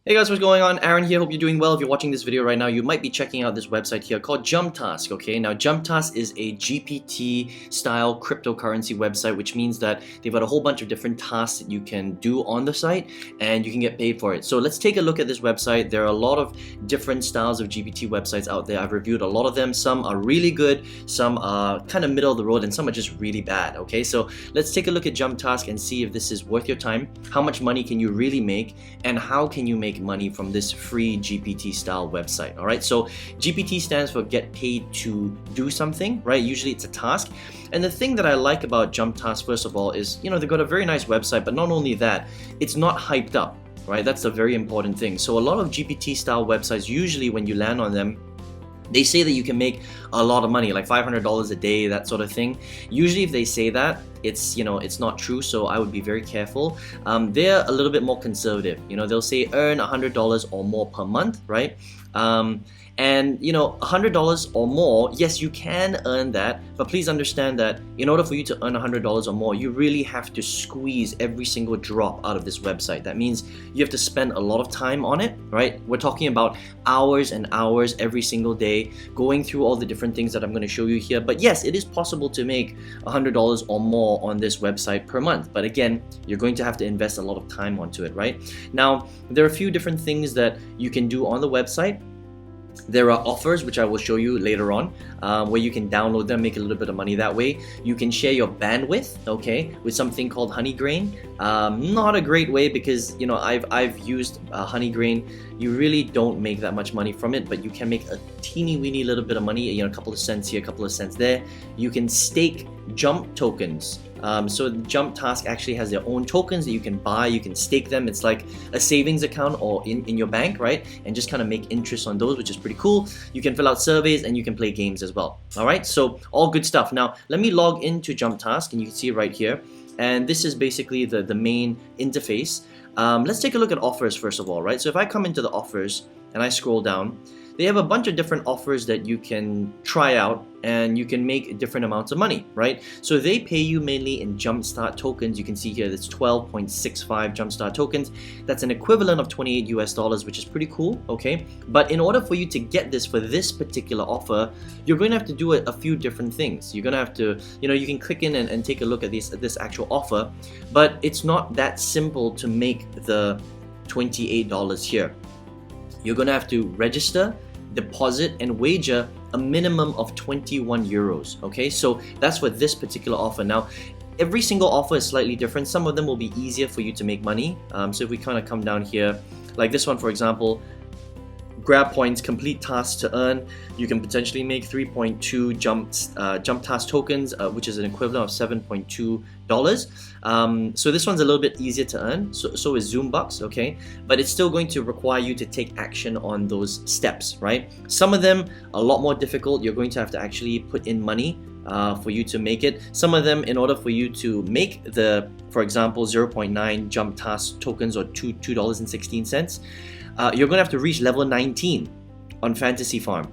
Hey guys, what's going on? Aaron here. Hope you're doing well. If you're watching this video right now, you might be checking out this website here called JumpTask. Okay, now JumpTask is a GPT style cryptocurrency website, which means that they've got a whole bunch of different tasks that you can do on the site and you can get paid for it. So let's take a look at this website. There are a lot of different styles of GPT websites out there. I've reviewed a lot of them. Some are really good, some are kind of middle of the road, and some are just really bad. Okay, so let's take a look at JumpTask and see if this is worth your time. How much money can you really make, and how can you make money from this free GPT style website? All right, so GPT stands for get paid to do something, right? Usually it's a task. And the thing that I like about JumpTask, first of all, is they've got a very nice website, but not only that, it's not hyped up, right? That's a very important thing. So a lot of GPT style websites, usually when you land on them, they say that you can make a lot of money, like $500 a day, that sort of thing. Usually if they say that, it's not true, so I would be very careful. They're a little bit more conservative. They'll say earn $100 or more per month, right? And $100 or more, yes, you can earn that, but please understand that in order for you to earn $100 or more, you really have to squeeze every single drop out of this website. That means you have to spend a lot of time on it, right? We're talking about hours and hours every single day, going through all the different things that I'm going to show you here. But yes, it is possible to make $100 or more on this website per month. But again, you're going to have to invest a lot of time onto it, right? Now, there are a few different things that you can do on the website. There are offers, which I will show you later on, where you can download them, make a little bit of money that way. You can share your bandwidth, okay, with something called Honeygrain. Not a great way because I've used Honeygrain. You really don't make that much money from it, but you can make a teeny weeny little bit of money. A couple of cents here, a couple of cents there. You can stake Jump tokens. So JumpTask actually has their own tokens that you can buy, you can stake them. It's like a savings account or in your bank, right? And just kind of make interest on those, which is pretty cool. You can fill out surveys and you can play games as well. All right, so all good stuff. Now, let me log into JumpTask and you can see it right here. And this is basically the main interface. Let's take a look at offers first of all, right? So if I come into the offers and I scroll down, they have a bunch of different offers that you can try out and you can make different amounts of money, right? So they pay you mainly in Jumpstart tokens. You can see here that's 12.65 Jumpstart tokens. That's an equivalent of $28 US, which is pretty cool, okay? But in order for you to get this for this particular offer, you're going to have to do a few different things. You're going to have to, you can click in and take a look at this actual offer, but it's not that simple to make the $28 here. You're going to have to register, deposit, and wager a minimum of 21 euros. Okay, so that's for this particular offer. Now, every single offer is slightly different. Some of them will be easier for you to make money. So if we kind of come down here, like this one, for example, grab points, complete tasks to earn. You can potentially make 3.2 JumpTask tokens, which is an equivalent of $7.2. So this one's a little bit easier to earn. So is Zoom Bucks, okay? But it's still going to require you to take action on those steps, right? Some of them a lot more difficult. You're going to have to actually put in money for you to make it. Some of them, in order for you to make the, for example, 0.9 JumpTask tokens or $2.16, you're going to have to reach level 19 on Fantasy Farm.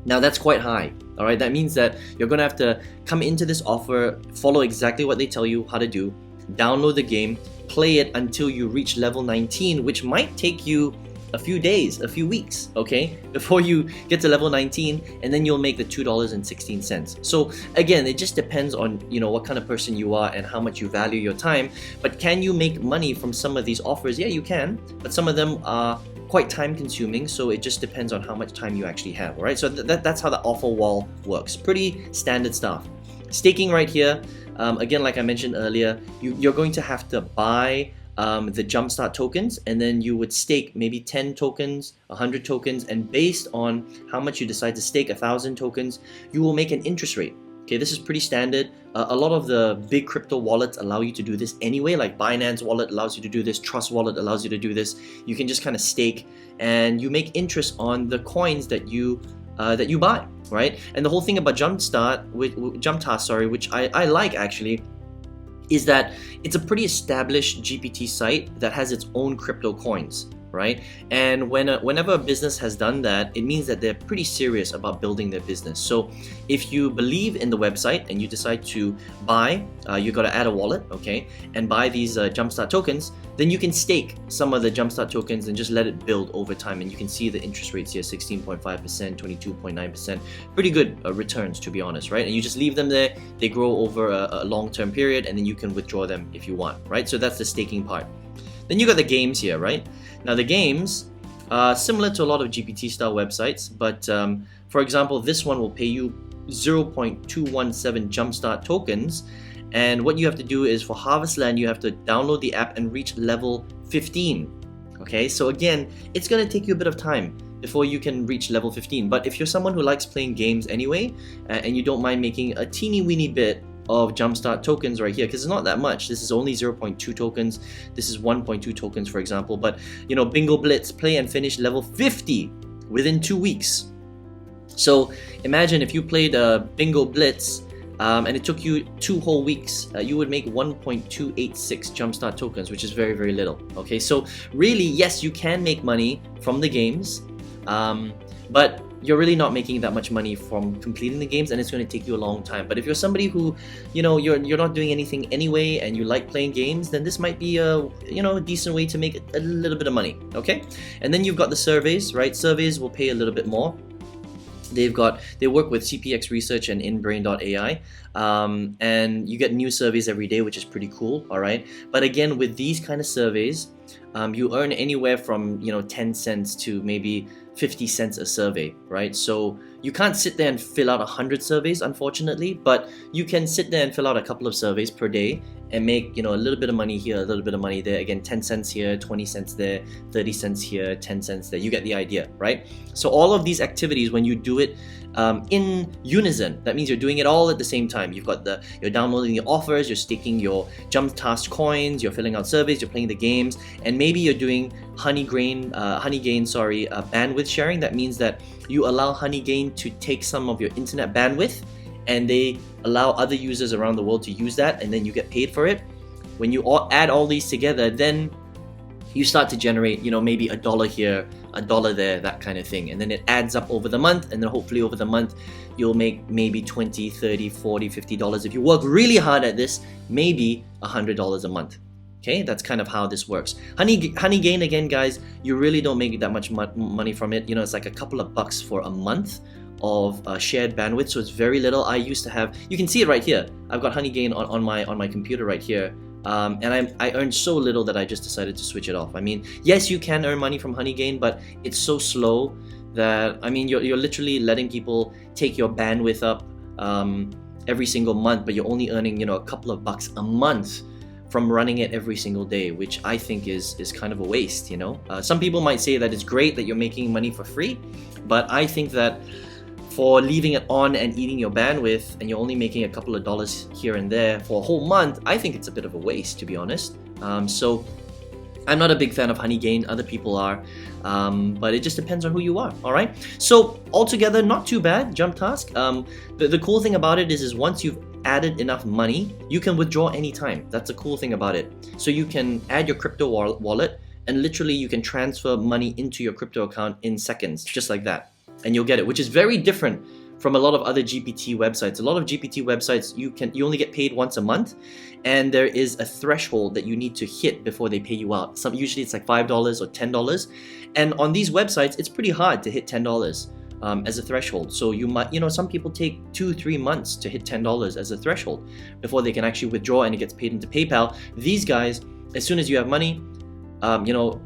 Now that's quite high, all right? That means that you're going to have to come into this offer, follow exactly what they tell you how to do, download the game, play it until you reach level 19, which might take you a few days, a few weeks, okay, before you get to level 19, and then you'll make the $2.16. So again, it just depends on what kind of person you are and how much you value your time. But can you make money from some of these offers? Yeah, you can, but some of them are quite time consuming, so it just depends on how much time you actually have. All right, so that's how the offer wall works. Pretty standard stuff. Staking right here, again, like I mentioned earlier, you're going to have to buy the Jumpstart tokens, and then you would stake maybe 10 tokens, 100 tokens, and based on how much you decide to stake, 1,000 tokens, you will make an interest rate. Okay, this is pretty standard. A lot of the big crypto wallets allow you to do this anyway, like Binance wallet allows you to do this, Trust wallet allows you to do this. You can just kind of stake and you make interest on the coins that you buy, right? And the whole thing about JumpTask, which I like actually, is that it's a pretty established GPT site that has its own crypto coins. right? And whenever a business has done that, it means that they're pretty serious about building their business. So if you believe in the website and you decide to buy, you got to add a wallet, okay, and buy these Jumpstart tokens, then you can stake some of the Jumpstart tokens and just let it build over time. And you can see the interest rates here, 16.5%, 22.9%, pretty good returns, to be honest, right? And you just leave them there, they grow over a long-term period, and then you can withdraw them if you want, right? So that's the staking part. Then you got the games here, right? Now the games, similar to a lot of GPT style websites, but for example, this one will pay you 0.217 Jumpstart tokens, and what you have to do is for Harvest Land, you have to download the app and reach level 15. Okay, so again, it's going to take you a bit of time before you can reach level 15, but if you're someone who likes playing games anyway, and you don't mind making a teeny weeny bit of Jumpstart tokens right here, because it's not that much. This is only 0.2 tokens, this is 1.2 tokens, for example, but you know, Bingo Blitz, play and finish level 50 within 2 weeks. So imagine if you played Bingo Blitz and it took you 2 whole weeks, you would make 1.286 Jumpstart tokens, which is very, very little. Okay, so really, yes, you can make money from the games, but you're really not making that much money from completing the games, and it's going to take you a long time. But if you're somebody who, you know, you're not doing anything anyway and you like playing games, then this might be a, you know, a decent way to make a little bit of money, okay? And then you've got the surveys, right? Surveys will pay a little bit more. They work with CPX Research and InBrain.ai, and you get new surveys every day, which is pretty cool, all right? But again, with these kind of surveys, you earn anywhere from, you know, 10 cents to maybe 50 cents a survey, right? So you can't sit there and fill out 100 surveys, unfortunately, but you can sit there and fill out a couple of surveys per day and make, you know, a little bit of money here, a little bit of money there. Again, 10 cents here, 20 cents there, 30 cents here, 10 cents there. You get the idea, right? So all of these activities, when you do it in unison, that means you're doing it all at the same time. You're downloading the offers, you're staking your JumpTask coins, you're filling out surveys, you're playing the games, and maybe you're doing Honeygain bandwidth sharing. That means that you allow Honeygain to take some of your internet bandwidth, and they allow other users around the world to use that, and then you get paid for it. When you add all these together, then you start to generate, you know, maybe $1 here, $1 there, that kind of thing. And then it adds up over the month, and then hopefully over the month, you'll make maybe $20, $30, $40, $50. If you work really hard at this, maybe $100 a month. Okay, that's kind of how this works. Honeygain, again, guys, you really don't make that much money from it. You know, it's like a couple of bucks for a month of shared bandwidth, so it's very little. I used to have, you can see it right here. I've got Honeygain on my computer right here. And I earned so little that I just decided to switch it off. I mean, yes, you can earn money from Honeygain, but it's so slow that, I mean, you're literally letting people take your bandwidth up every single month, but you're only earning, you know, a couple of bucks a month from running it every single day, which I think is kind of a waste, you know. Some people might say that it's great that you're making money for free, but I think that for leaving it on and eating your bandwidth, and you're only making a couple of dollars here and there for a whole month, I think it's a bit of a waste, to be honest. So I'm not a big fan of Honeygain, other people are, but it just depends on who you are, all right? So altogether, not too bad, JumpTask. The cool thing about it is once you've added enough money, you can withdraw anytime. That's the cool thing about it. So you can add your crypto wallet, and literally you can transfer money into your crypto account in seconds, just like that. And you'll get it, which is very different from a lot of other GPT websites. A lot of GPT websites, you only get paid once a month, and there is a threshold that you need to hit before they pay you out. Usually it's like $5 or $10, and on these websites, it's pretty hard to hit $10 as a threshold. So you might, you know, some people take 2-3 months to hit $10 as a threshold before they can actually withdraw, and it gets paid into PayPal. These guys, as soon as you have money, you know,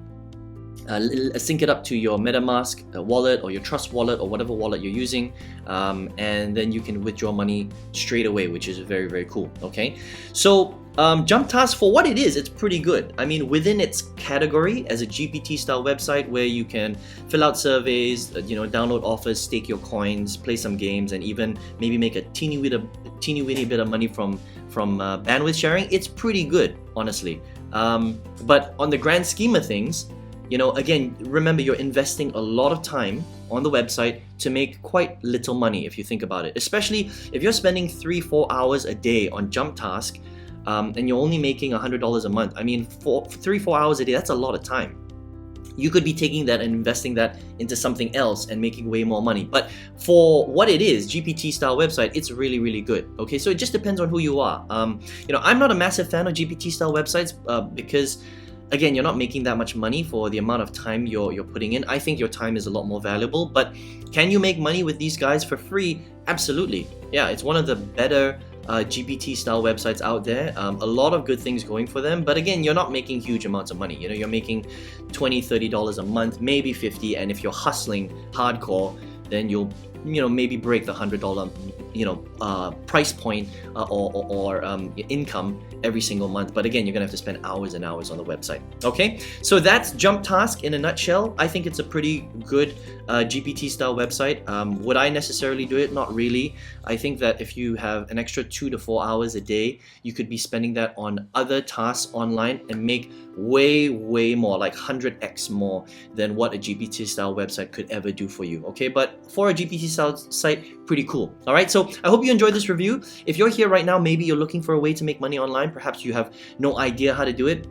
sync it up to your MetaMask wallet or your Trust wallet or whatever wallet you're using, and then you can withdraw money straight away, which is very, very cool. Okay, so JumpTask, for what it is, it's pretty good. I mean, within its category as a GPT style website where you can fill out surveys, you know, download offers, stake your coins, play some games, and even maybe make a teeny weeny bit of money from bandwidth sharing, it's pretty good, honestly. But on the grand scheme of things, you know, again, remember, you're investing a lot of time on the website to make quite little money if you think about it. Especially if you're spending 3-4 hours a day on JumpTask, and you're only making $100 a month. I mean, for 3-4 hours a day, that's a lot of time. you could be taking that and investing that into something else and making way more money. But for what it is, GPT style website, it's really, really good. Okay, so it just depends on who you are. I'm not a massive fan of GPT style websites because, again, you're not making that much money for the amount of time you're putting in. I think your time is a lot more valuable. But can you make money with these guys for free? Absolutely. Yeah, it's one of the better GPT style websites out there. A lot of good things going for them, but again, you're not making huge amounts of money. You're making $20-30 a month, maybe 50, and if you're hustling hardcore, then you'll maybe break the $100 price point or income every single month. But again, you're gonna have to spend hours and hours on the website. Okay, so that's JumpTask in a nutshell. I think it's a pretty good GPT style website. Would I necessarily do it? Not really. I think that if you have an extra 2 to 4 hours a day, you could be spending that on other tasks online and make way more, like 100x more than what a GPT style website could ever do for you. Okay, but for a GPT style site, pretty cool. All right, so I hope you enjoyed this review. If you're here right now, maybe you're looking for a way to make money online, perhaps you have no idea how to do it.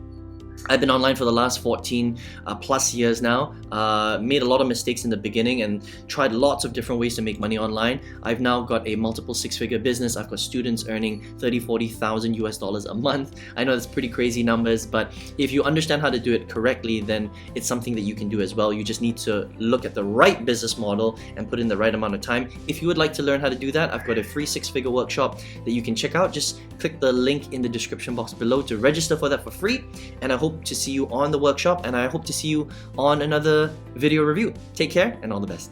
I've been online for the last 14 plus years now, made a lot of mistakes in the beginning and tried lots of different ways to make money online. I've now got a multiple six-figure business. I've got students earning $30,000-40,000 US a month. I know that's pretty crazy numbers, but if you understand how to do it correctly, then it's something that you can do as well. You just need to look at the right business model and put in the right amount of time. If you would like to learn how to do that, I've got a free 6-figure workshop that you can check out. Just click the link in the description box below to register for that for free, and I hope to see you on the workshop, and I hope to see you on another video review. Take care and all the best.